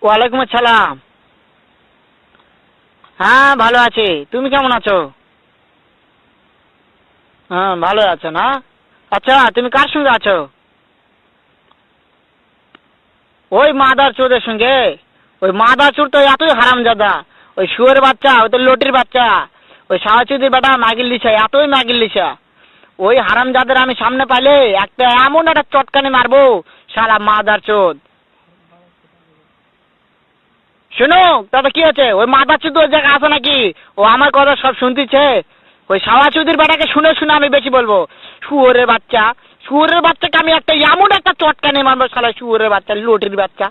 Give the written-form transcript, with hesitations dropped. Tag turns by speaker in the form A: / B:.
A: ওয়ালাইকুম আসসালাম। হ্যাঁ ভালো আছি, তুমি কেমন আছো? হ্যাঁ ভালো আছো না? আচ্ছা তুমি কার সঙ্গে আছো? ওই মাদার চোরের সঙ্গে। ওই মাদার চোর তো এতই হারামজাদা। ওই শুয়োরের বাচ্চা, ওই তো লটির বাচ্চা, ওই সাহাচুদির বেটা মাগিল লিসা, এতই মাগিল লিসা। ওই হারামজাদের আমি সামনে পাইলে একটা এমন একটা চটকানি মারবো, শালা মাদার চোদ। শুনো, তাতে কি আছে? ওই মাদার চোদ ওই জায়গায় আছে নাকি? ও আমার কথা সব শুনতেছে। ওই সাওয়াচুদির বেটাকে শুনে শুনে আমি বেশি বলবো। শুয়োরের বাচ্চা, শুয়োরের বাচ্চাকে আমি একটা এমন একটা চটকানি মারবো, শালা শুয়োরের বাচ্চা, লটির বাচ্চা।